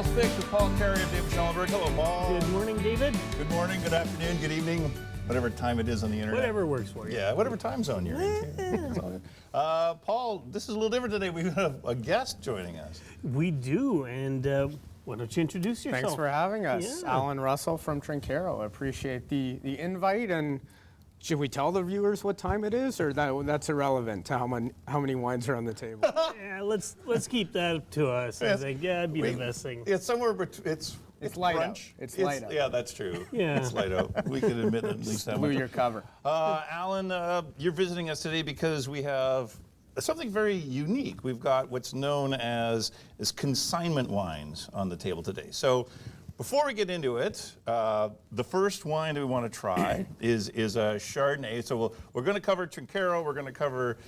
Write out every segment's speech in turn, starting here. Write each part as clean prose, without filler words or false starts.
Paul's Fix with Paul Carey and David Schellenberg. Hello, Paul. Good morning, David. Good morning, good afternoon, good evening, whatever time it is on the internet. Whatever works for you. Yeah, whatever time zone you're in. Paul, this is a little different today. We have a guest joining us. We do, and why don't you introduce yourself? Thanks for having us. Yeah. Allan Russel from Trinchero. Appreciate the invite. And should we tell the viewers what time it is, or that's irrelevant to how many wines are on the table? Yeah, let's keep that to us. I think, yeah, it'd be the best thing. It's somewhere between, It's light brunch. out. It's light out. Yeah, that's true. Yeah. It's light out. We can admit at least that Blew much. your cover. Allan, you're visiting us today because we have something very unique. We've got what's known as consignment wines on the table today. So before we get into it, the first wine that we want to try is a Chardonnay. So we're going to cover Trinchero, we're going to cover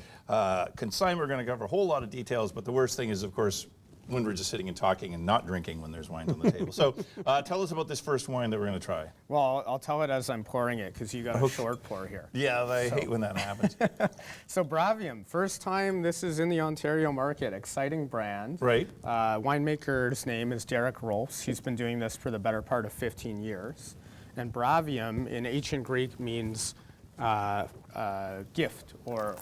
consignment, we're going to cover a whole lot of details, but the worst thing is, of course, when we're just sitting and talking and not drinking when there's wines on the table. So tell us about this first wine that we're going to try. Well, I'll tell it as I'm pouring it because you got a short pour here. Yeah, I hate when that happens. So Bravium, first time this is in the Ontario market. Exciting brand. Right. Winemaker's name is Derek Rolfs. He's been doing this for the better part of 15 years. And Bravium in ancient Greek means gift or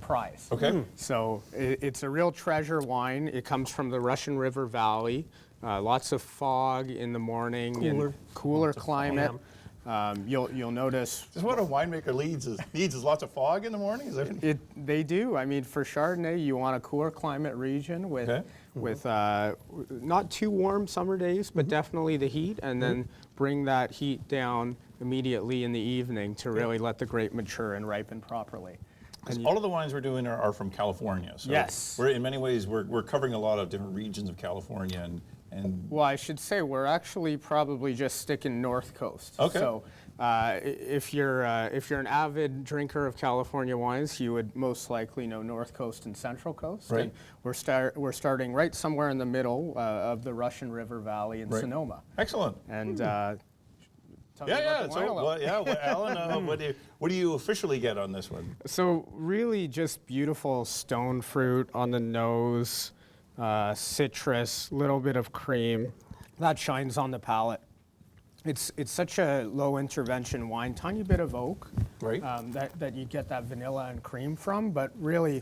prize. Okay. So it's a real treasure wine. It comes from the Russian River Valley. Lots of fog in the morning. Cooler. And cooler climate. You'll notice. Just what a winemaker needs is lots of fog in the morning. Is that They do. I mean, for Chardonnay, you want a cooler climate region with not too warm summer days, but definitely the heat, and then bring that heat down immediately in the evening to really let the grape mature and ripen properly. Because all of the wines we're doing are from California. So Yes. we're in many ways we're covering a lot of different regions of California and Well, I should say we're actually probably just sticking North Coast. Okay. So if you're an avid drinker of California wines, you would most likely know North Coast and Central Coast. Right. And we're starting right somewhere in the middle of the Russian River Valley in Sonoma. excellent. And tell me about Yeah. the wine a little. Alan, what do you officially get on this one? So really just beautiful stone fruit on the nose, citrus, little bit of cream. That shines on the palate. It's such a low intervention wine, tiny bit of oak, Right. that you get that vanilla and cream from, but really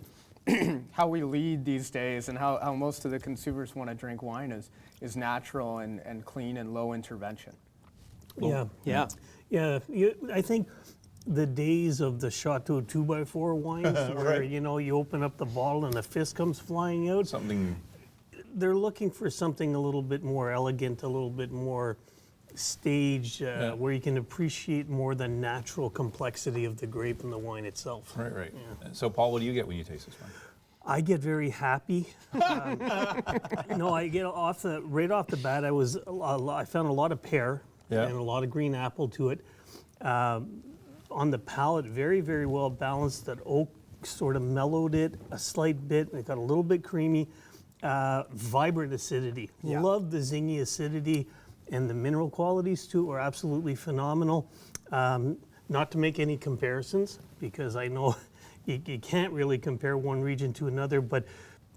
how we lead these days and how most of the consumers want to drink wine is natural and clean and low intervention. Yeah. I think the days of the Chateau 2x4 wines, where Right. you open up the bottle and the fist comes flying out. Something. They're looking for something a little bit more elegant, a little bit more staged, where you can appreciate more the natural complexity of the grape and the wine itself. Right. So Paul, what do you get when you taste this one? I get very happy. I get right off the bat. I found a lot of pear and a lot of green apple to it. On the palate, very, very well balanced. That oak sort of mellowed it a slight bit. It got a little bit creamy. Vibrant acidity. Yeah. Love the zingy acidity, and the mineral qualities too are absolutely phenomenal. Not to make any comparisons, because I know you can't really compare one region to another, but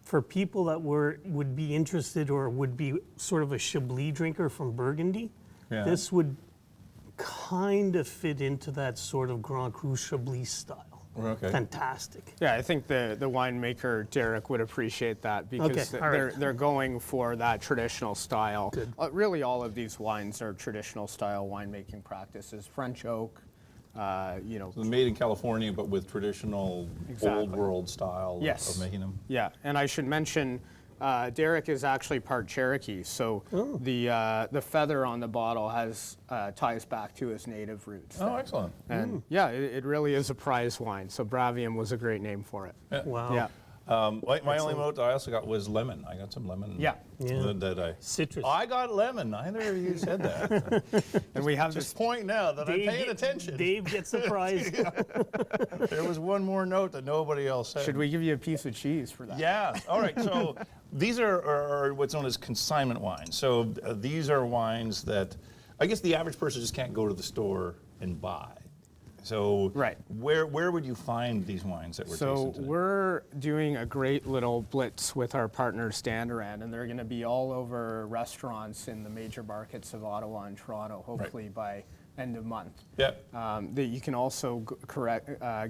for people that would be interested or would be sort of a Chablis drinker from Burgundy, this would kind of fit into that sort of Grand Cru Chablis style. Okay. Fantastic. Yeah, I think the winemaker, Derek, would appreciate that because Okay, all right. they're going for that traditional style. Good. Really, all of these wines are traditional style winemaking practices. French oak, Made in California, but with traditional Exactly. old world style Yes. of making them. Yeah, and I should mention, Derek is actually part Cherokee, so the feather on the bottle ties back to his native roots. Oh, excellent. And it really is a prize wine. So Bravium was a great name for it. Wow. Yeah. My only note I also got was lemon. I got some lemon. Yeah. Citrus. I got lemon. Neither of you said that. And we have Just point now that I'm paying attention. Dave gets the prize. There was one more note that nobody else said. Should we give you a piece of cheese for that? Yeah. All right. So these are what's known as consignment wines. So these are wines that I guess the average person just can't go to the store and buy. So Right. where would you find these wines that we're So tasting today? we're doing a great little blitz with our partner Standaran, and they're going to be all over restaurants in the major markets of Ottawa and Toronto, hopefully by end of month. Yeah. That you can also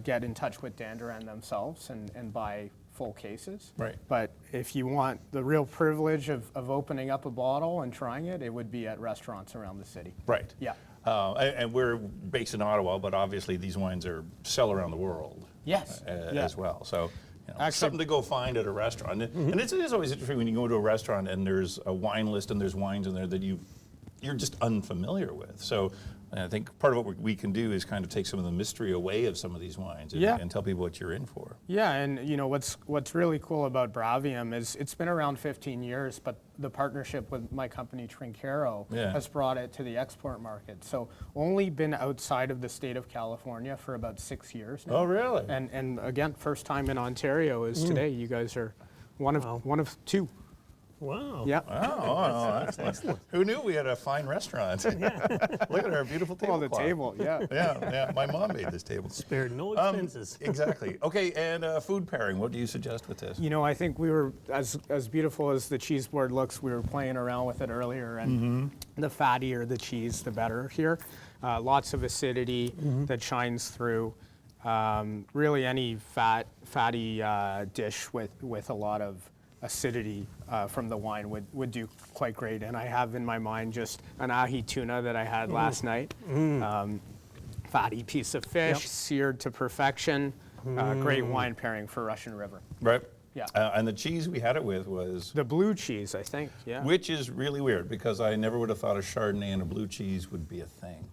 get in touch with Dandaran themselves and buy full cases. Right. But if you want the real privilege of opening up a bottle and trying it, it would be at restaurants around the city. Right. Yeah. And we're based in Ottawa, but obviously these wines are sell around the world. Yes. Yeah. As well. So Actually- something to go find at a restaurant. And it is always interesting when you go to a restaurant and there's a wine list and there's wines in there that you're just unfamiliar with. So I think part of what we can do is kind of take some of the mystery away of some of these wines and tell people what you're in for. Yeah, and what's really cool about Bravium is it's been around 15 years, but the partnership with my company Trinchero has brought it to the export market. So only been outside of the state of California for about 6 years now. Oh, really? And again, first time in Ontario is today. You guys are one of two. Wow. Yeah. Oh, excellent. Who knew we had a fine restaurant? Look at our beautiful table. Well, the table, yeah. Yeah. My mom made this table. Spared no expenses. Exactly. Okay, and food pairing. What do you suggest with this? I think we were, as beautiful as the cheese board looks, we were playing around with it earlier, and the fattier the cheese, the better here. Lots of acidity that shines through. Really any fatty dish with a lot of acidity from the wine would do quite great. And I have in my mind just an ahi tuna that I had last night. Fatty piece of fish, seared to perfection. Great wine pairing for Russian River. Right. Yeah. And the cheese we had it with was... The blue cheese, I think, yeah. Which is really weird because I never would have thought a Chardonnay and a blue cheese would be a thing.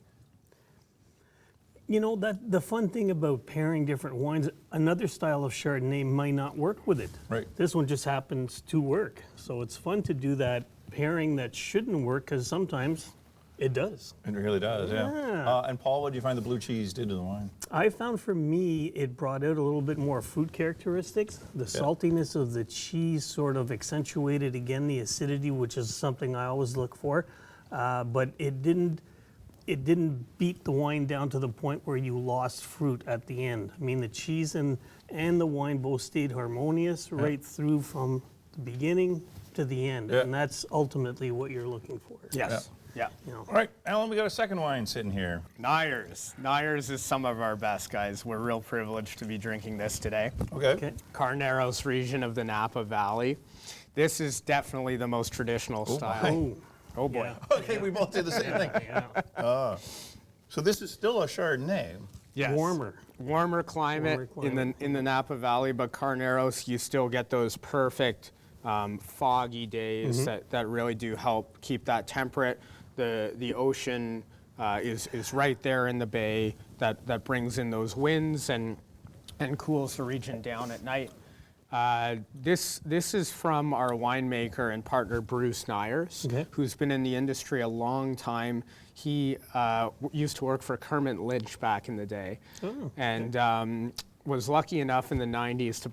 That the fun thing about pairing different wines, another style of Chardonnay might not work with it. Right. This one just happens to work. So it's fun to do that pairing that shouldn't work because sometimes it does. It really does, yeah. And Paul, what do you find the blue cheese did to the wine? I found for me, it brought out a little bit more fruit characteristics. The saltiness of the cheese sort of accentuated again the acidity, which is something I always look for. But it didn't beat the wine down to the point where you lost fruit at the end. I mean, the cheese and the wine both stayed harmonious right through from the beginning to the end. Yeah. And that's ultimately what you're looking for. Yes. Yeah. All right, Alan, we got a second wine sitting here. Neyers. Neyers is some of our best, guys. We're real privileged to be drinking this today. Okay. Carneros region of the Napa Valley. This is definitely the most traditional style. Oh boy. Yeah. Okay, we both did the same thing. Yeah. So this is still a Chardonnay. Yes. Warmer climate, Warmer in the Napa Valley, but Carneros, you still get those perfect foggy days that really do help keep that temperate. The ocean is right there in the bay that brings in those winds and cools the region down at night. This is from our winemaker and partner Bruce Neyers, who's been in the industry a long time. He used to work for Kermit Lynch back in the day, and was lucky enough in the 90s to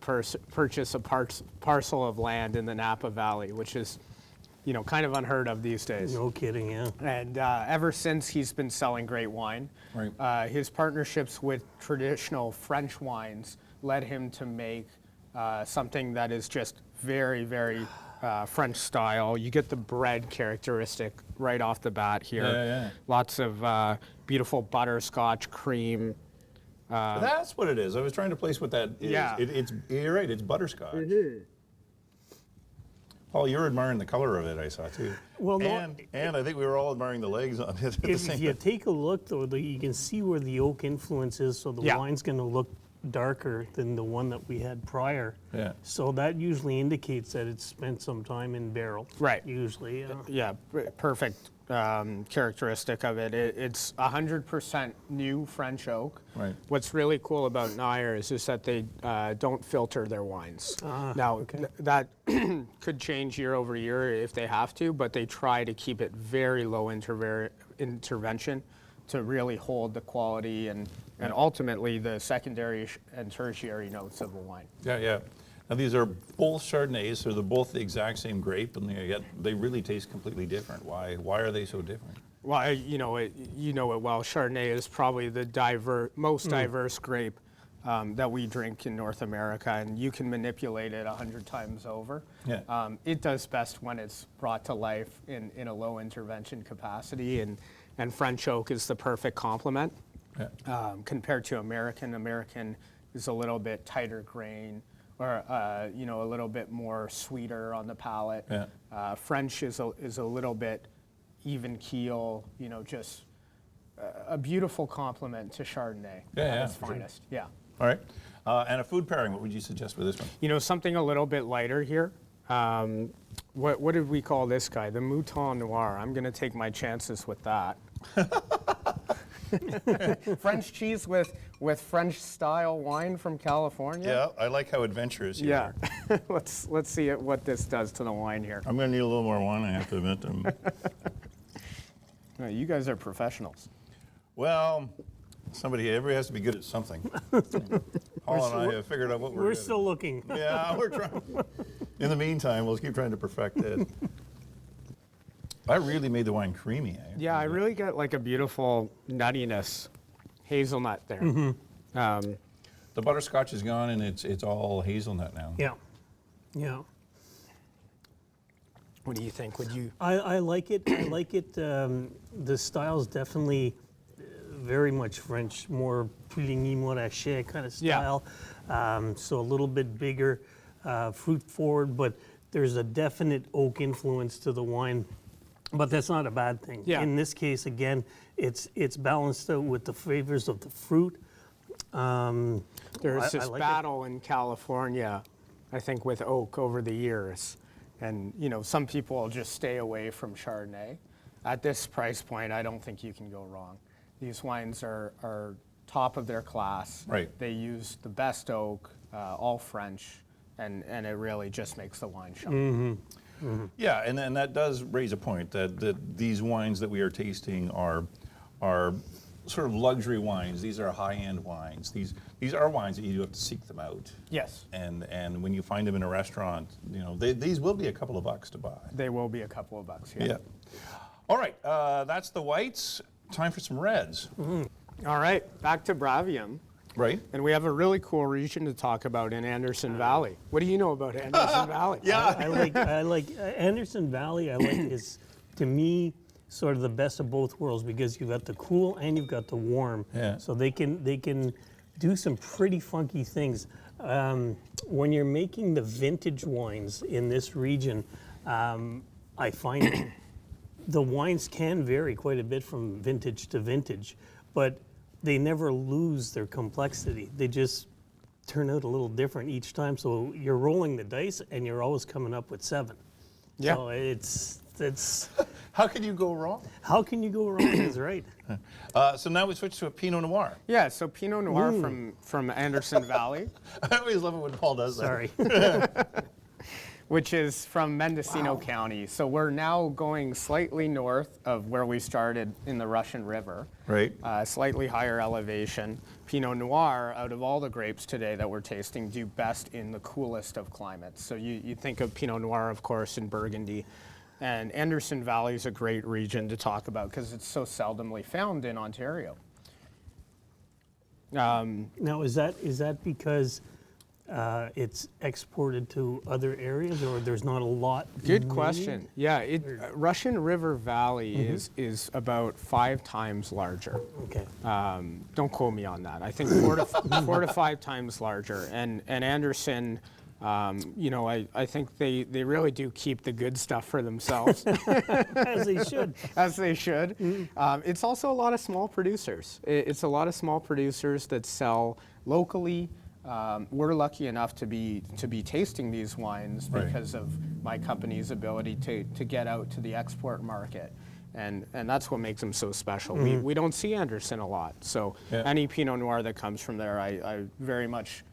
purchase a parcel of land in the Napa Valley, which is kind of unheard of these days. No kidding, yeah. And ever since, he's been selling great wine. Right. His partnerships with traditional French wines led him to make something that is just very, very French style. You get the bread characteristic right off the bat here. Yeah. Lots of beautiful butterscotch cream. That's what it is. I was trying to place what that is. Yeah. You're right, it's butterscotch. Paul, you're admiring the color of it, I saw too. Well, no, and I think we were all admiring the legs on it at the same If you time. take a look, though, you can see where the oak influence is, so the wine's going to look darker than the one that we had prior. Yeah. So that usually indicates that it's spent some time in barrel. Right. Usually, Yeah, perfect characteristic of it. It's 100% new French oak. Right. What's really cool about Neyers is that they don't filter their wines. Now, that could change year over year if they have to, but they try to keep it very low intervention to really hold the quality and ultimately the secondary and tertiary notes of the wine. Yeah. Now these are both Chardonnays, so they're both the exact same grape, and yet they really taste completely different. Why are they so different? Well, you know it well. Chardonnay is probably the most diverse grape that we drink in North America, and you can manipulate it 100 times over. Yeah. It does best when it's brought to life in a low intervention capacity, and French oak is the perfect complement. Yeah. Compared to American. American is a little bit tighter grain, or a little bit more sweeter on the palate. Yeah. French is a little bit even keel, just a beautiful complement to Chardonnay at its finest. Yeah. All right. And a food pairing, what would you suggest with this one? Something a little bit lighter here. What did we call this guy? The Mouton Noir. I'm going to take my chances with that. French cheese with French style wine from California. Yeah, I like how adventurous you are. let's see what this does to the wine here. I'm going to need a little more wine, I have to admit. You guys are professionals. Well, everybody has to be good at something. Paul and I have figured out what we're We're good at. still looking. Yeah, we're trying. In the meantime, we'll keep trying to perfect it. I really made the wine creamy. Yeah, I really get like a beautiful nuttiness, hazelnut there. The butterscotch is gone, and it's all hazelnut now. Yeah. Yeah. What do you think? Would you? I like it. I like it. The style's definitely very much French, more Puligny Montrachet kind of style. So a little bit bigger, fruit forward, but there's a definite oak influence to the wine. But that's not a bad thing. Yeah. In this case, again, it's balanced out with the flavors of the fruit. There's this like battle in California, I think, with oak over the years. And, some people will just stay away from Chardonnay. At this price point, I don't think you can go wrong. These wines are top of their class. Right. They use the best oak, all French, and it really just makes the wine shine. Yeah, and that does raise a point that these wines that we are tasting are sort of luxury wines. These are high-end wines. These are wines that you do have to seek them out. Yes. And when you find them in a restaurant, these will be a couple of bucks to buy. They will be a couple of bucks, Yeah. All right, that's the whites. Time for some reds. All right, back to Bravium. Right. And we have a really cool region to talk about in Anderson Valley. What do you know about Anderson Valley? Yeah. I like Anderson Valley. I like is, to me, sort of the best of both worlds because you've got the cool and you've got the warm. Yeah. So they can do some pretty funky things. When you're making the vintage wines in this region, I find the wines can vary quite a bit from vintage to vintage, but they never lose their complexity. They just turn out a little different each time. So you're rolling the dice and you're always coming up with 7. Yeah. So it's How can you go wrong? how can you go wrong? That's right. So now we switch to a Pinot Noir. Yeah, so Pinot Noir from Anderson Valley, I always love it when Paul does that. Sorry. which is from Mendocino County. So we're now going slightly north of where we started in the Russian River. Right. Slightly higher elevation. Pinot Noir, out of all the grapes today that we're tasting, do best in the coolest of climates. So you think of Pinot Noir, of course, in Burgundy. And Anderson Valley is a great region to talk about because it's so seldomly found in Ontario. Now, is that because it's exported to other areas, or there's not a lot? Good made? question. Yeah, Russian River Valley is about 5 times larger. Okay. Don't quote me on that. I think 4 to 5 times larger. And Anderson, I think they really do keep the good stuff for themselves. As they should. As they should. It's also a lot of small producers. It's a lot of small producers that sell locally. We're lucky enough to be tasting these wines because of my company's ability to get out to the export market. And that's what makes them so special. We don't see Anderson a lot. So any Pinot Noir that comes from there, I very much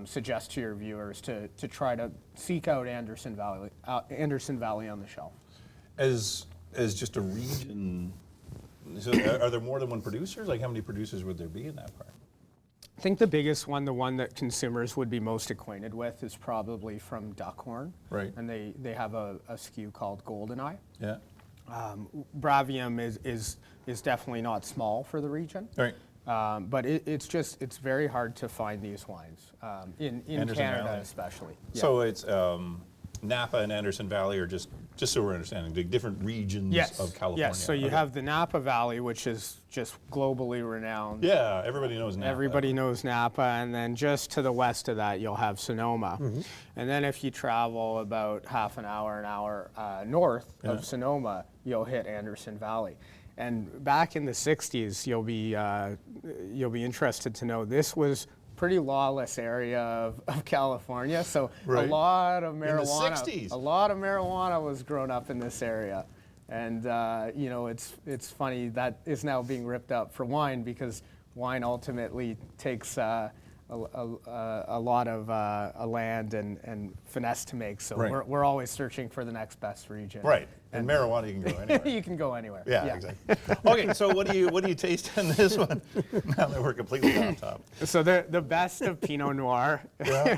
suggest to your viewers to try to seek out Anderson Valley on the shelf. As just a region, so are there more than one producer? Like how many producers would there be in that part? I think the biggest one, the one that consumers would be most acquainted with, is probably from Duckhorn. Right. And they have a SKU called Goldeneye. Yeah. Bravium is definitely not small for the region. Right. But it's very hard to find these wines in Anderson Canada Valley. especially. Yeah. So it's Napa and Anderson Valley are just so we're understanding, the different regions of California. Yes, so you have the Napa Valley, which is just globally renowned. Yeah, everybody knows Napa. Everybody knows Napa, and then just to the west of that, you'll have Sonoma. And then if you travel about half an hour north of Sonoma, you'll hit Anderson Valley. And back in the 60s, you'll be interested to know this was pretty lawless area of California. So Right. a lot of marijuana. In the 60s. A lot of marijuana was grown up in this area. And it's funny that is now being ripped up for wine because wine ultimately takes a lot of land and finesse to make. So Right. we're always searching for the next best region. Right. And marijuana, you can go anywhere. You can go anywhere. Yeah, exactly. Okay, so what do you taste in this one? Now that we're completely off top. So the best of Pinot Noir,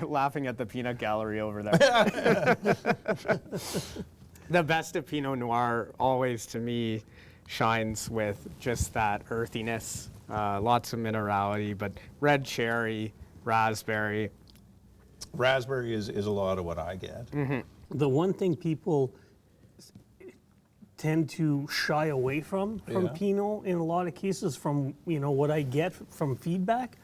laughing at the peanut gallery over there. The best of Pinot Noir always to me shines with just that earthiness, lots of minerality, but red cherry, raspberry. Raspberry is a lot of what I get. The one thing people tend to shy away from Yeah. Pinot in a lot of cases, from what I get from feedback,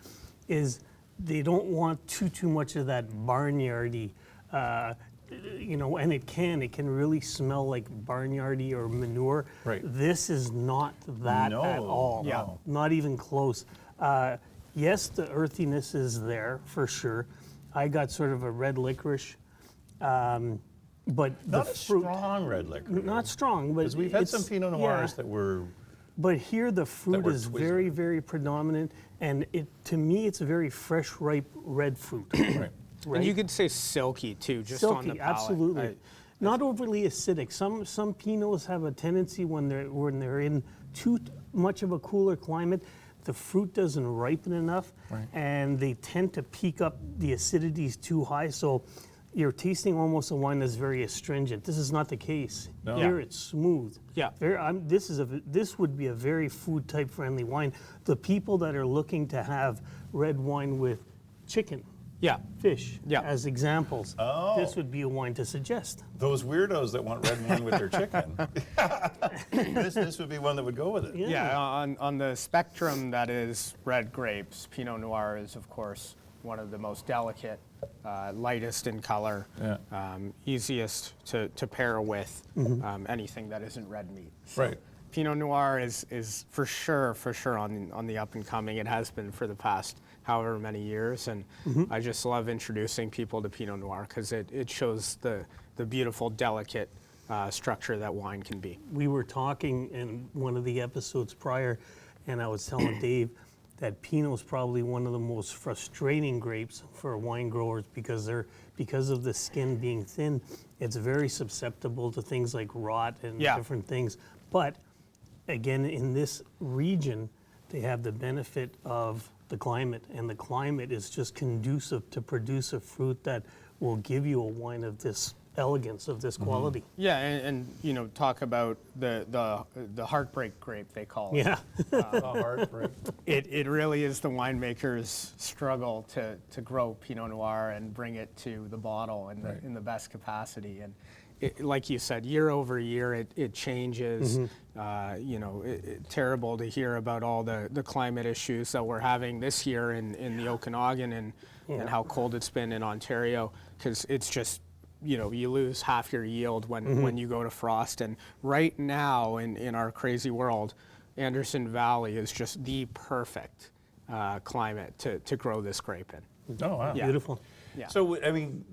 is they don't want too much of that barnyardy, and it can really smell like barnyardy or manure. Right. This is not that No, at all. Yeah. no. Not even close. Yes, the earthiness is there for sure. I got sort of a red licorice, but Not the a fruit, strong red liquor. not strong, but Because we've had some it's- Pinot Noirs yeah. that were. But here the fruit were is twisted. very, very predominant, and to me it's a very fresh, ripe red fruit. Right. And you could say silky too, just on the Silky, palate. absolutely. Not overly acidic. Some Pinots have a tendency when they're in too much of a cooler climate, the fruit doesn't ripen enough, and they tend to peak up the acidities too high. So you're tasting almost a wine that's very astringent. This is not the case. No. Here it's smooth. Yeah. This would be a very food type friendly wine. The people that are looking to have red wine with chicken, Yeah. fish, Yeah. as examples, Oh. this would be a wine to suggest. Those weirdos that want red wine with their chicken. This would be one that would go with it. Yeah, on the spectrum that is red grapes, Pinot Noir is, of course, one of the most delicate, lightest in color, easiest to pair with anything that isn't red meat. So Right. Pinot Noir is for sure on the up and coming. It has been for the past however many years, and I just love introducing people to Pinot Noir because it shows the beautiful, delicate structure that wine can be. We were talking in one of the episodes prior, and I was telling Dave that Pinot is probably one of the most frustrating grapes for wine growers because of the skin being thin. It's very susceptible to things like rot and different things. But again, in this region, they have the benefit of the climate, and the climate is just conducive to produce a fruit that will give you a wine of this elegance, of this quality. Yeah, and talk about the heartbreak grape, they call it. Yeah. Heartbreak. It really is the winemaker's struggle to grow Pinot Noir and bring it to the bottle in the best capacity. And like you said, year over year, it changes. Terrible to hear about all the climate issues that we're having this year in the Okanagan and how cold it's been in Ontario, because it's just, you lose half your yield when you go to frost. And right now in our crazy world, Anderson Valley is just the perfect climate to grow this grape in. Oh, wow. Yeah. Beautiful. Yeah. So, I mean,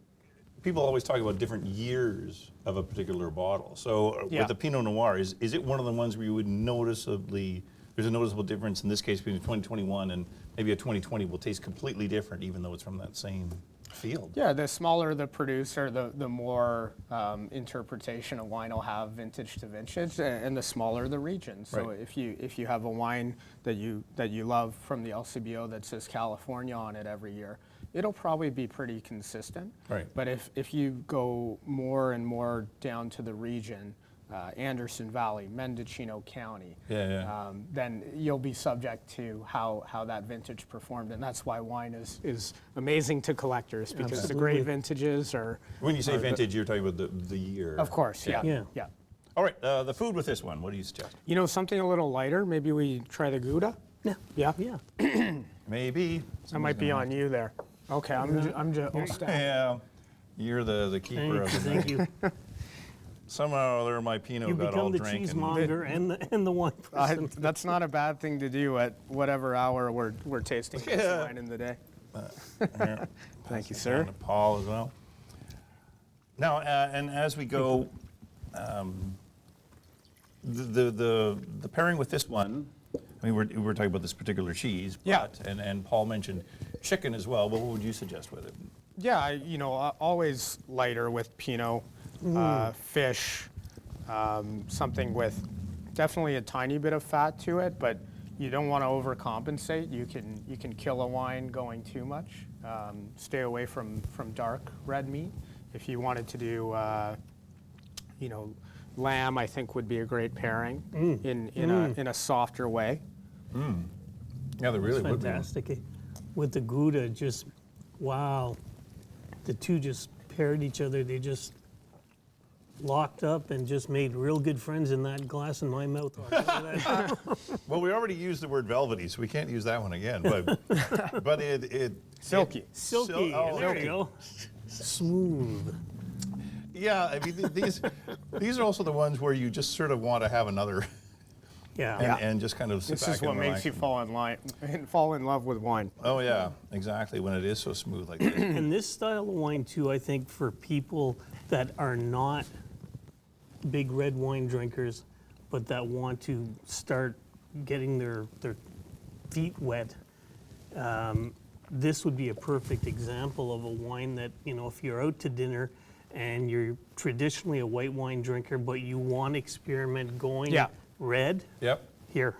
people always talk about different years of a particular bottle. So Yeah. with the Pinot Noir, is it one of the ones where you would there's a noticeable difference in this case between 2021 and maybe a 2020 will taste completely different even though it's from that same field? Yeah, the smaller the producer, the more interpretation a wine will have vintage to vintage, and the smaller the region. So Right. if you have a wine that you love from the LCBO that says California on it every year, it'll probably be pretty consistent. Right. But if you go more and more down to the region, Anderson Valley, Mendocino County, Yeah. then you'll be subject to how that vintage performed. And that's why wine is amazing to collectors, because the Absolutely. great vintages are, When you say vintage, you're talking about the year. of course, yeah. Yeah. All right, the food with this one, what do you suggest? You know, something a little lighter, maybe we try the Gouda? Yeah. Yeah? Yeah. Maybe. That might be on you there. Okay, I'm just, Yeah, you're the keeper of the Thank you. Somehow or other, my Pinot You got all become the drank. cheesemonger and the wine person. that's not a bad thing to do at whatever hour we're tasting this Yeah. wine in the day. Here, Thank you, pass it sir. down to Paul as well. Now, and as we go, the pairing with this one, I mean, we're talking about this particular cheese, Yeah. but, and Paul mentioned chicken as well. What would you suggest with it? Yeah, always lighter with Pinot, fish, something with definitely a tiny bit of fat to it, but you don't want to overcompensate. You can kill a wine going too much. Stay away from dark red meat. If you wanted to do, lamb, I think would be a great pairing in a softer way. Yeah, they really would be. Fantastic. With the Gouda, just, wow. The two just paired each other. They just locked up and just made real good friends in that glass in my mouth. I'll tell you that. Well, we already used the word velvety, so we can't use that one again. But but it Silky. Silky. Oh, there silky. you go. Smooth. Yeah, I mean these are also the ones where you just sort of want to have another Yeah. and just kind of sit This back is what and makes relax. you fall in love with wine. Oh yeah, exactly. When it is so smooth like this. And this style of wine too, I think for people that are not big red wine drinkers, but that want to start getting their feet wet, this would be a perfect example of a wine that, if you're out to dinner and you're traditionally a white wine drinker, but you want to experiment going Yeah. red, Yep. here.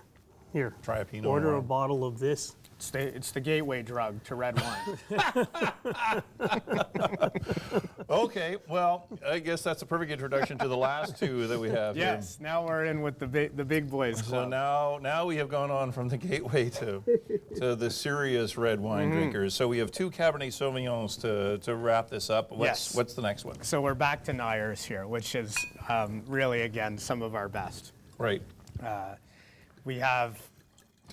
Try a Pinot Order Noir. a bottle of this. It's the gateway drug to red wine. Okay, well, I guess that's a perfect introduction to the last two that we have. here. Yes, now we're in with the big boys So club. now we have gone on from the gateway to the serious red wine drinkers. So we have two Cabernet Sauvignons to wrap this up. Yes. What's the next one? So we're back to Neyers here, which is really, again, some of our best. Right. We have,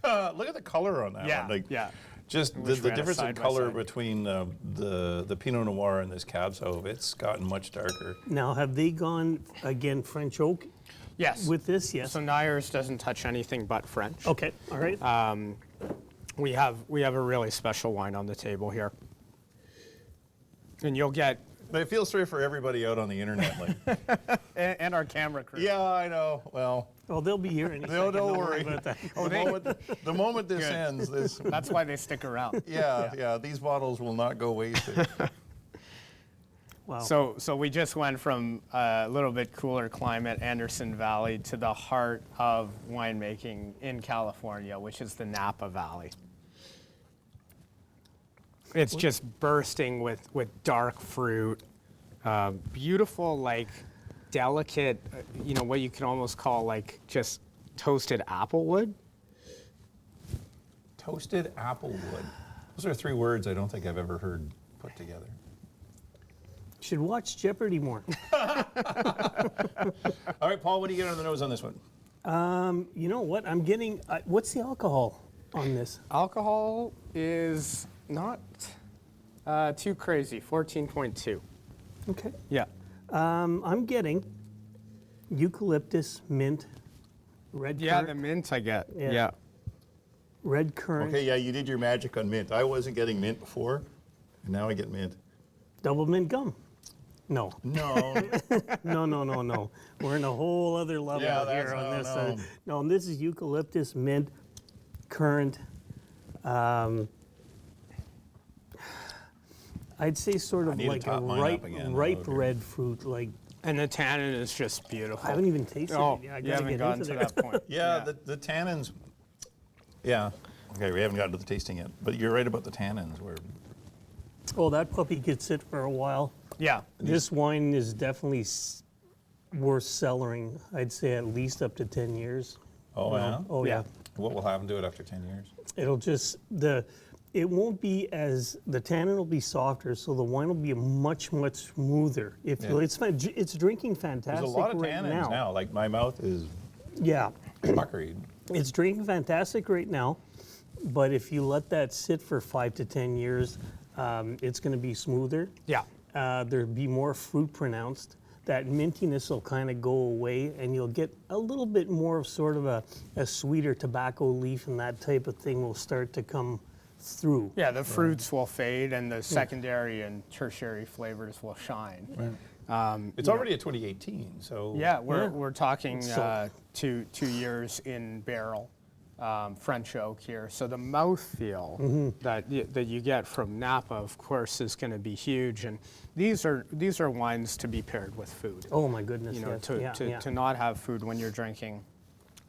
Look at the color on that yeah, one. Like, yeah. just Wish the we had a difference in side by color side. between the Pinot Noir and this Cab Sauv, it's gotten much darker. Now, have they gone, again, French oak Yes. with this? Yes. So Neyers doesn't touch anything but French. Okay, all right. We have a really special wine on the table here. And you'll get, I feel sorry for everybody out on the internet. Like, and our camera crew. yeah, I know. Well, Oh, they'll be here any no, second. don't worry. about that. The moment this Good. ends, this That's why they stick around. yeah, these bottles will not go wasted. Wow. So we just went from a little bit cooler climate, Anderson Valley, to the heart of winemaking in California, which is the Napa Valley. It's just bursting with dark fruit, beautiful, like delicate, what you can almost call like just toasted applewood. Toasted applewood. Those are three words I don't think I've ever heard put together. Should watch Jeopardy more. All right, Paul, what do you get on the nose on this one? You know what? I'm getting. What's the alcohol on this? Alcohol is not too crazy, 14.2. Okay. Yeah. I'm getting eucalyptus, mint, red Yeah, the currant. mint I get. Yeah. Yeah. Red currant. Okay, yeah, you did your magic on mint. I wasn't getting mint before, and now I get mint. Double mint gum. No. No, No. We're in a whole other level Yeah, here that's- on no, this. no. No, and this is eucalyptus, mint, currant. I'd say sort of need to like a top mine up ripe, again. ripe Okay. red fruit. Like And the tannin is just beautiful. I haven't even tasted Oh, it yet. I you gotta haven't get gotten into to there. that point. yeah, the tannins. Yeah, okay, we haven't gotten to the tasting yet, but you're right about the tannins. Where Oh, that puppy could sit for a while. Yeah. This wine is definitely worth cellaring, I'd say at least up to 10 years. Oh, yeah? Oh, yeah. What will happen to it after 10 years? It'll just, it won't be as, the tannin will be softer, so the wine will be much smoother. It's drinking fantastic There's a lot of right tannins now. Like my mouth is Yeah. puckered. It's drinking fantastic right now, but if you let that sit for 5 to 10 years, it's going to be smoother. Yeah. There'll be more fruit pronounced. That mintiness will kind of go away, and you'll get a little bit more of sort of a sweeter tobacco leaf, and that type of thing will start to come through. Yeah, the fruits will fade, and the secondary and tertiary flavors will shine. It's already a 2018, so Yeah, we're talking So- 2 years in barrel, French oak here. So the mouthfeel that you get from Napa, of course, is going to be huge. And these are wines to be paired with food. Oh my goodness! You know, Yes. to not have food when you're drinking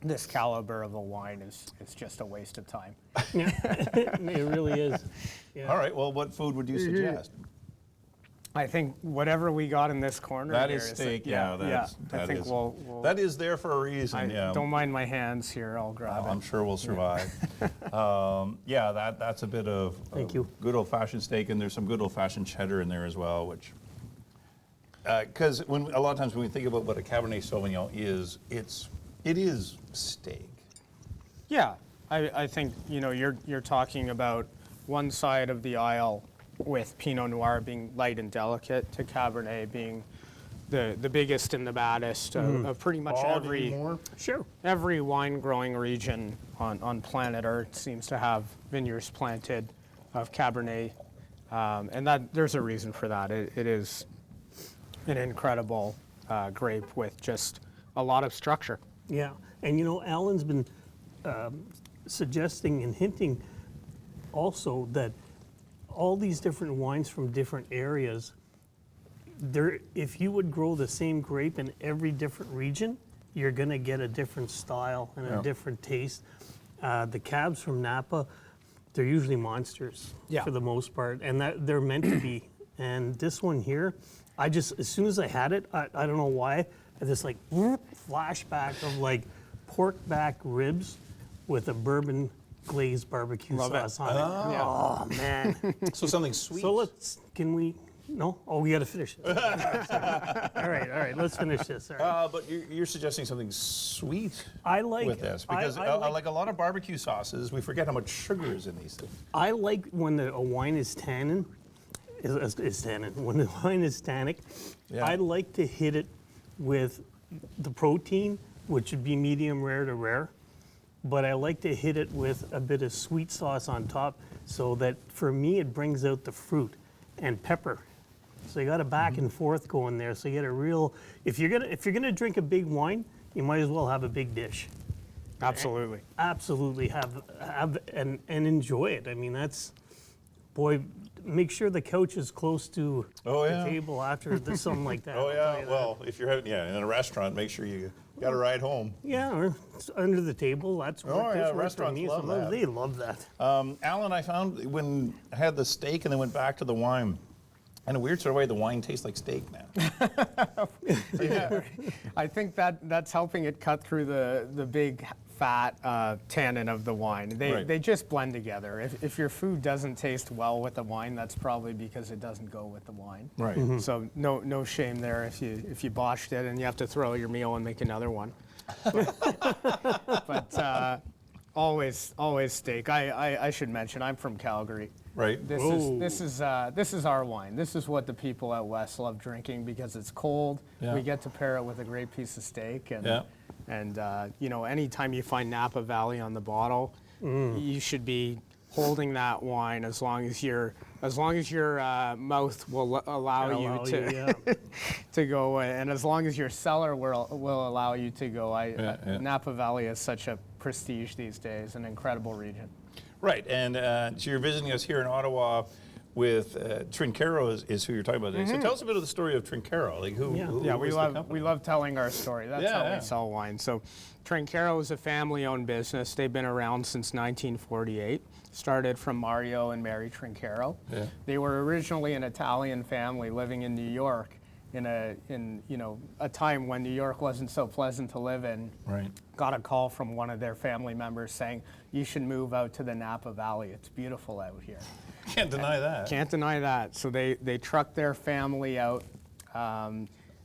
this caliber of a wine is just a waste of time. It really is. Yeah. All right, well, what food would you suggest? I think whatever we got in this corner That here is steak, yeah. I think we'll that is there for a reason, yeah. don't mind my hands here. I'll grab I'm it. sure we'll survive. That's a bit of Thank you. good old-fashioned steak, and there's some good old-fashioned cheddar in there as well, which, because a lot of times when we think about what a Cabernet Sauvignon is, it is steak. Yeah, I think you're talking about one side of the aisle with Pinot Noir being light and delicate, to Cabernet being the biggest and the baddest of pretty much every wine growing region on planet Earth seems to have vineyards planted of Cabernet, and that there's a reason for that. It is an incredible grape with just a lot of structure. Yeah, and Allan's been suggesting and hinting also that all these different wines from different areas, if you would grow the same grape in every different region, you're going to get a different style and a different taste. The cabs from Napa, they're usually monsters for the most part, and they're meant to be. And this one here, as soon as I had it, I don't know why, I had this like flashback of like pork back ribs with a bourbon glazed barbecue sauce on it. Oh man! So something sweet. So no? Oh, we got to finish it. All right, let's finish this. All right. But you're suggesting something sweet I like with this, because like a lot of barbecue sauces, we forget how much sugar is in these things. I like when a wine is tannin. When the wine is tannic, I like to hit it with the protein, which would be medium rare to rare. But I like to hit it with a bit of sweet sauce on top, so that for me it brings out the fruit and pepper. So you got a back and forth going there. So you get a real. If you're gonna drink a big wine, you might as well have a big dish. Absolutely. Absolutely have and enjoy it. I mean make sure the couch is close to the table after something like that. Oh yeah. Well, if you're having in a restaurant, make sure you got to ride home. Yeah, or it's under the table. That's restaurants love that. They love that. Alan, I found when I had the steak and then went back to the wine, in a weird sort of way, the wine tastes like steak now. Yeah. I think that's helping it cut through the big fat tannin of the wine. They just blend together. If your food doesn't taste well with the wine, that's probably because it doesn't go with the wine. Right. Mm-hmm. So no shame there if you botched it and you have to throw your meal and make another one. But always steak. I should mention I'm from Calgary. Right. This is our wine. This is what the people out west love drinking because it's cold. Yeah. We get to pair it with a great piece of steak, and anytime you find Napa Valley on the bottle, you should be holding that wine as long as your mouth will allow you to go, and as long as your cellar will allow you to go. Napa Valley is such a prestige these days, an incredible region. Right, and so you're visiting us here in Ottawa with Trinchero is who you're talking about today. So tell us a bit of the story of Trinchero. Like who we love telling our story. That's how we sell wine. So Trinchero is a family-owned business. They've been around since 1948. Started from Mario and Mary Trinchero. Yeah. They were originally an Italian family living in New York, in you know, a time when New York wasn't so pleasant to live in. Right. Got a call from one of their family members saying, you should move out to the Napa Valley. It's beautiful out here. Can't deny that. Can't deny that. So they trucked their family out.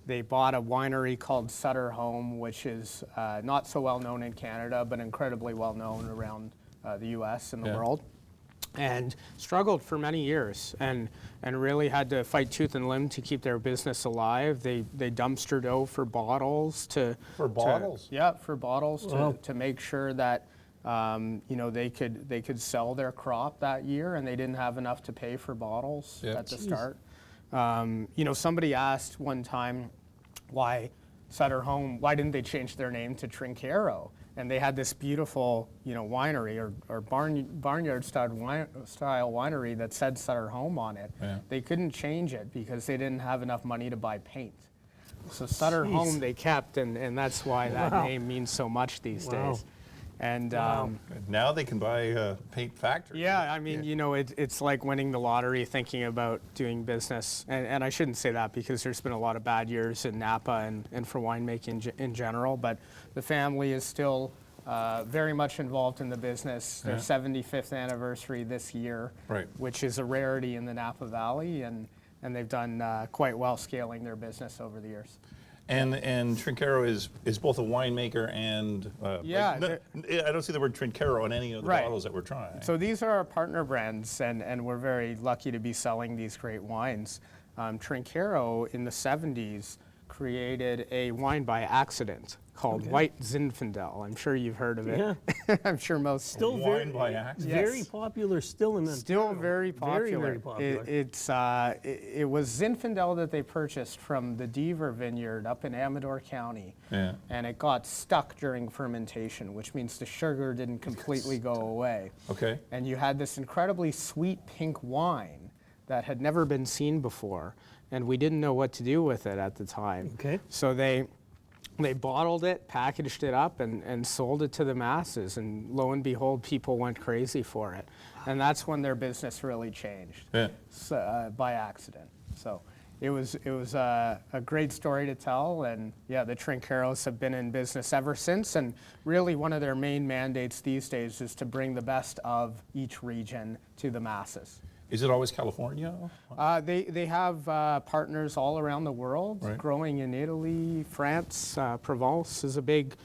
They bought a winery called Sutter Home, which is not so well known in Canada, but incredibly well known around the U.S. and the world. And struggled for many years, and really had to fight tooth and limb to keep their business alive. They dumpstered out for bottles to For bottles? for bottles to make sure that you know, they could sell their crop that year, and they didn't have enough to pay for bottles at the start. You know, somebody asked one time why Sutter Home, why didn't they change their name to Trinchero? And they had this beautiful, you know, winery or barnyard style winery that said Sutter Home on it. Yeah. They couldn't change it because they didn't have enough money to buy paint. So Sutter Home they kept, and that's why that name means so much these days. And Now they can buy paint factories. yeah, I mean, you know, it's like winning the lottery thinking about doing business. And I shouldn't say that because there's been a lot of bad years in Napa and for winemaking in general, but the family is still very much involved in the business. Their 75th anniversary this year, which is a rarity in the Napa Valley, and they've done quite well scaling their business over the years. And Trinchero is both a winemaker and I don't see the word Trinchero on any of the bottles that we're trying. So these are our partner brands, and we're very lucky to be selling these great wines. Trinchero in the 70s created a wine by accident called White Zinfandel. I'm sure you've heard of it. Yeah. I'm sure most. Still wine by accident. very popular still in the Still very popular. Very popular. It was Zinfandel that they purchased from the Deaver Vineyard up in Amador County. Yeah. And it got stuck during fermentation, which means the sugar didn't completely go away. Okay. And you had this incredibly sweet pink wine that had never been seen before, and we didn't know what to do with it at the time. Okay. So they bottled it, packaged it up, and sold it to the masses, and lo and behold, people went crazy for it. And that's when their business really changed by accident. So it was a great story to tell, and yeah, the Trincheros have been in business ever since, and really one of their main mandates these days is to bring the best of each region to the masses. Is it always California? They have partners all around the world, growing in Italy, France. Provence is a big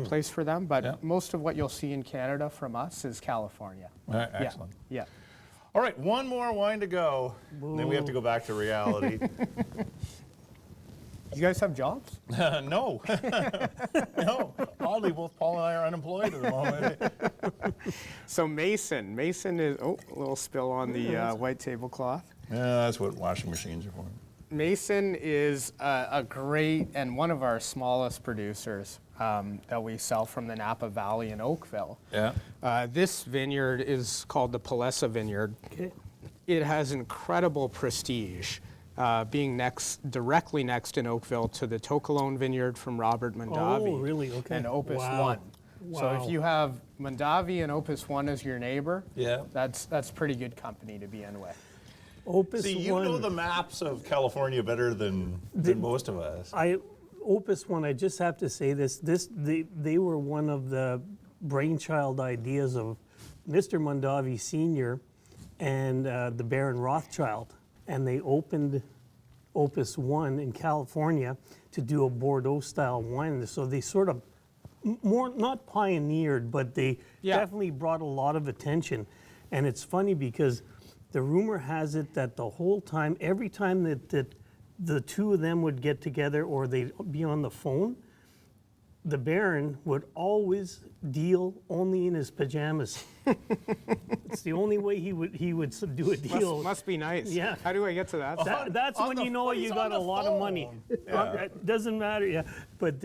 place for them, but most of what you'll see in Canada from us is California. Excellent. Yeah. All right, one more wine to go. Then we have to go back to reality. You guys have jobs? No. No. Oddly, both Paul and I are unemployed at the moment. So Mason is, a little spill on the white tablecloth. Yeah, that's what washing machines are for. Mason is a great and one of our smallest producers that we sell from the Napa Valley in Oakville. Yeah. This vineyard is called the Palessa Vineyard. Okay. It has incredible prestige, being directly next in Oakville to the Tocolone Vineyard from Robert Mondavi. Oh, really? Okay. And Opus Wow. 1. So if you have Mondavi and Opus 1 as your neighbor, that's pretty good company to be in with. Opus See, you 1. know the maps of California better than most of us. Opus 1, I just have to say this. They were one of the brainchild ideas of Mr. Mondavi Sr. and the Baron Rothschild. And they opened Opus 1 in California to do a Bordeaux-style wine. So they sort of, not pioneered, but they definitely brought a lot of attention. And it's funny because the rumor has it that the whole time, every time that the two of them would get together or they'd be on the phone, the Baron would always deal only in his pajamas. It's the only way he would do a deal. Must be nice. Yeah. How do I get to that? That's when you know you got a lot of money. It doesn't matter. Yeah, but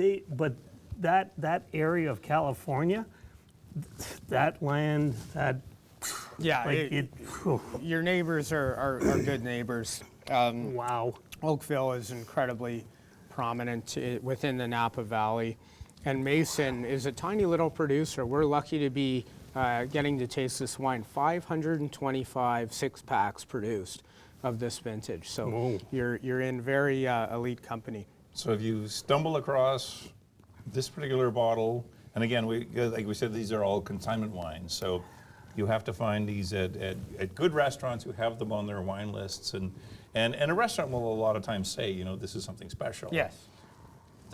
that area of California, that land, that your neighbors are good neighbors. Wow. Oakville is incredibly prominent within the Napa Valley. And Mason is a tiny little producer. We're lucky to be getting to taste this wine. 525 six-packs produced. of this vintage. So Whoa. you're in very elite company. So if you stumble across this particular bottle, and again, like we said, these are all consignment wines. So you have to find these at good restaurants who have them on their wine lists. And a restaurant will a lot of times say, you know, this is something special. Yes.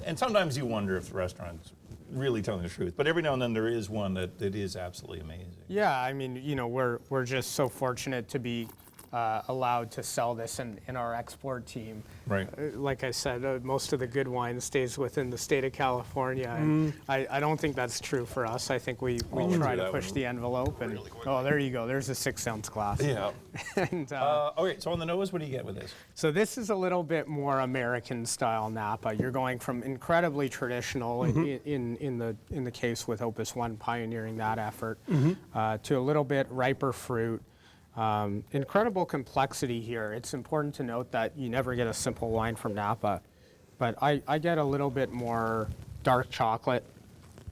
And sometimes you wonder if the restaurant's really telling the truth. But every now and then there is one that is absolutely amazing. Yeah, I mean, you know, we're just so fortunate to be allowed to sell this in our export team. Right. Like I said, most of the good wine stays within the state of California, and I don't think that's true for us. I think we try to push the envelope, and oh, there you go. There's a 6-ounce glass. Yeah. And, Okay, so on the nose, what do you get with this? so this is a little bit more American style Napa. You're going from incredibly traditional in the case with Opus One pioneering that effort to a little bit riper fruit. Incredible complexity here. It's important to note that you never get a simple wine from Napa, but I get a little bit more dark chocolate.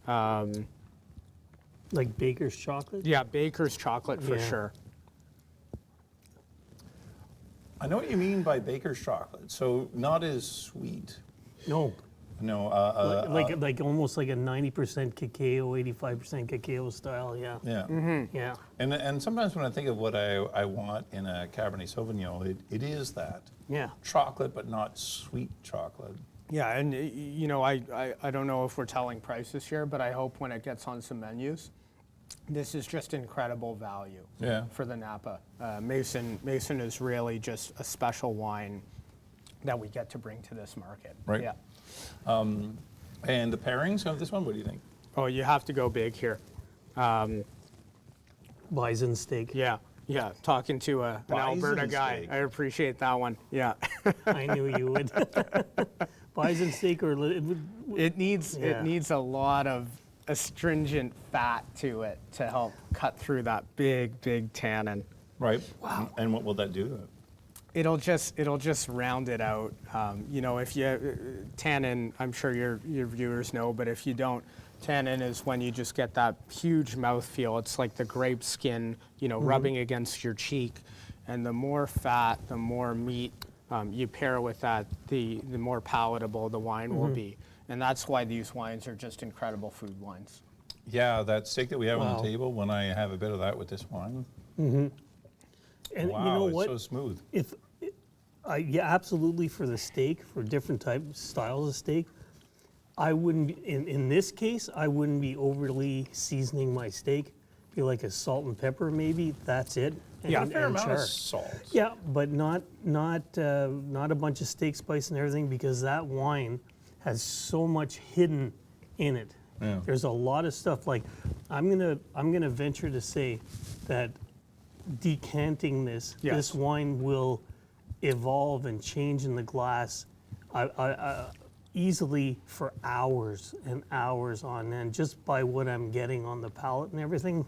Like baker's chocolate? Yeah, baker's chocolate for Yeah. sure. I know what you mean by baker's chocolate. So not as sweet. No. No. Like almost like a 90% cacao, 85% cacao style, yeah. Yeah. Yeah. And sometimes when I think of what I want in a Cabernet Sauvignon, it is that Yeah. chocolate, but not sweet chocolate. Yeah, and you know, I don't know if we're telling prices here, but I hope when it gets on some menus, this is just incredible value for the Napa. Mason is really just a special wine that we get to bring to this market. Right. Yeah. And the pairings of this one, what do you think? Oh, you have to go big here. Bison steak. Yeah. Talking to an Bison Alberta guy, steak. I appreciate that one. Yeah. I knew you would. Bison steak or It needs Yeah. a lot of astringent fat to it to help cut through that big tannin. Right. Wow. And what will that do to it? It'll just round it out. You know, if you tannin, I'm sure your viewers know, but if you don't, tannin is when you just get that huge mouthfeel. It's like the grape skin, you know, rubbing against your cheek. And the more fat, the more meat you pair with that, the more palatable the wine will be. And that's why these wines are just incredible food wines. Yeah, that steak that we have on Wow. the table, when I have a bit of that with this wine, And wow, you know it's what? so smooth. Yeah, absolutely for the steak, for different styles of steak. I wouldn't be, in this case, I wouldn't be overly seasoning my steak. Be like a salt and pepper maybe, that's it. Yeah, a and fair amount char. of salt. Yeah, but not a bunch of steak spice and everything, because that wine has so much hidden in it. Yeah. There's a lot of stuff. Like I'm gonna venture to say that decanting this wine will evolve and change in the glass easily for hours and hours on end, just by what I'm getting on the palate and everything.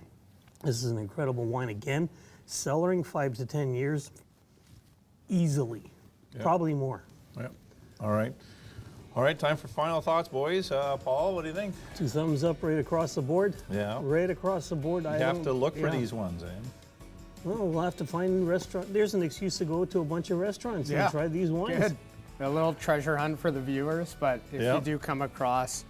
This is an incredible wine. Again, cellaring 5 to 10 years, easily, probably more. Yeah. All right, time for final thoughts, boys. Paul, what do you think? 2 thumbs up right across the board. Yeah. Right across the board. You have to look for these ones, eh? Well, we'll have to find restaurant. There's an excuse to go to a bunch of restaurants Yeah. and try these wines. Good. A little treasure hunt for the viewers, but if Yeah. you do come across,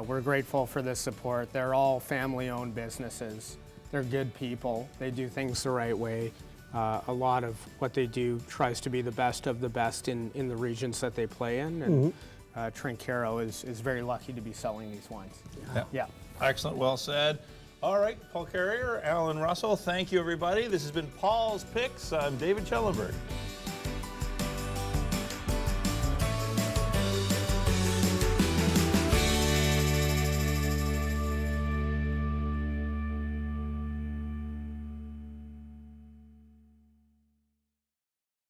we're grateful for the support. They're all family-owned businesses. They're good people. They do things the right way. A lot of what they do tries to be the best of the best in the regions that they play in. And Trinchero is very lucky to be selling these wines. Yeah. Excellent, well said. All right, Paul Carrier, Allan Russel, thank you, everybody. This has been Paul's Picks. I'm David Schellenberg.